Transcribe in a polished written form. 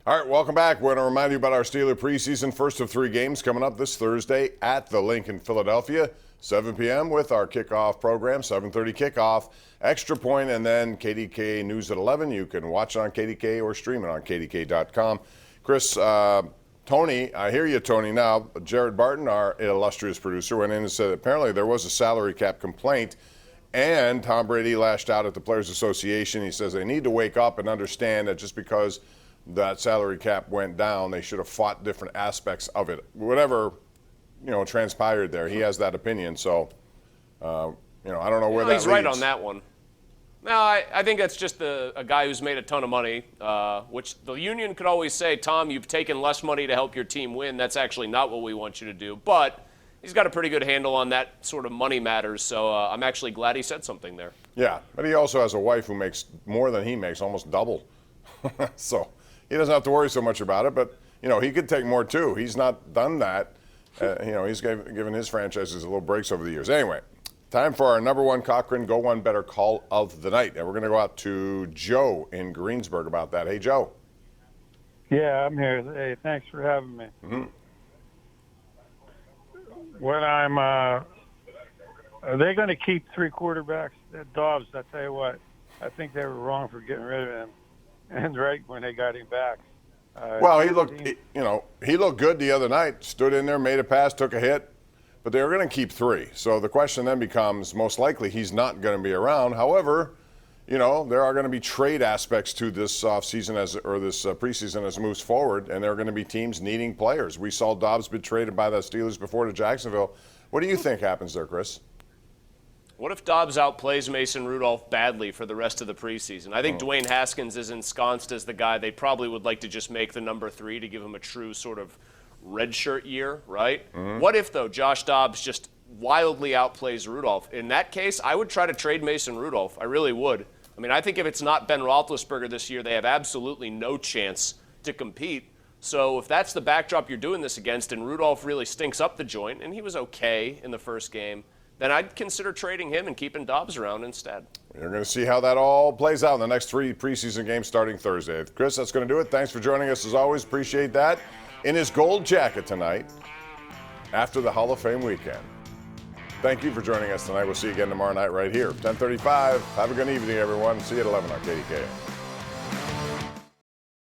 All right, welcome back. We're going to remind you about our Steeler preseason first of 3 games coming up this Thursday at the Lincoln, Philadelphia, 7 p.m. with our kickoff program, 7:30 kickoff, Extra Point, and then KDKA News at 11. You can watch it on KDKA or stream it on KDKA.com. Chris, Tony, I hear you, Tony, now. Jared Barton, our illustrious producer, went in and said apparently there was a salary cap complaint, and Tom Brady lashed out at the Players Association. He says they need to wake up and understand that just because that salary cap went down, they should have fought different aspects of it. Whatever, transpired there, he has that opinion. So, I don't know where that leads. He's right on that one. No, I think that's just a guy who's made a ton of money, which the union could always say, Tom, you've taken less money to help your team win. That's actually not what we want you to do. But he's got a pretty good handle on that sort of money matters, so I'm actually glad he said something there. Yeah, but he also has a wife who makes more than he makes, almost double. So he doesn't have to worry so much about it, but, he could take more too. He's not done that. He's given his franchises a little breaks over the years. Anyway, time for our number one Cochran Go One Better call of the night. And we're going to go out to Joe in Greensburg about that. Hey, Joe. Yeah, I'm here. Hey, thanks for having me. Mm-hmm. Are they going to keep 3 quarterbacks? Dobbs, I tell you what, I think they were wrong for getting rid of him. And right when they got him back. Well, he looked good the other night. Stood in there, made a pass, took a hit. But they were going to keep 3. So the question then becomes, most likely he's not going to be around. However, there are going to be trade aspects to this offseason this preseason as it moves forward, and there are going to be teams needing players. We saw Dobbs be traded by the Steelers before to Jacksonville. What do you think happens there, Chris? What if Dobbs outplays Mason Rudolph badly for the rest of the preseason? I think Dwayne Haskins is ensconced as the guy they probably would like to just make the number 3 to give him a true sort of redshirt year, right? Mm-hmm. What if, though, Josh Dobbs just wildly outplays Rudolph? In that case, I would try to trade Mason Rudolph. I really would. I mean, I think if it's not Ben Roethlisberger this year, they have absolutely no chance to compete. So if that's the backdrop you're doing this against and Rudolph really stinks up the joint, and he was okay in the first game, then I'd consider trading him and keeping Dobbs around instead. You're going to see how that all plays out in the next 3 preseason games starting Thursday. Chris, that's going to do it. Thanks for joining us as always. Appreciate that. In his gold jacket tonight after the Hall of Fame weekend. Thank you for joining us tonight. We'll see you again tomorrow night right here, 10:35. Have a good evening, everyone. See you at 11 on KDKA.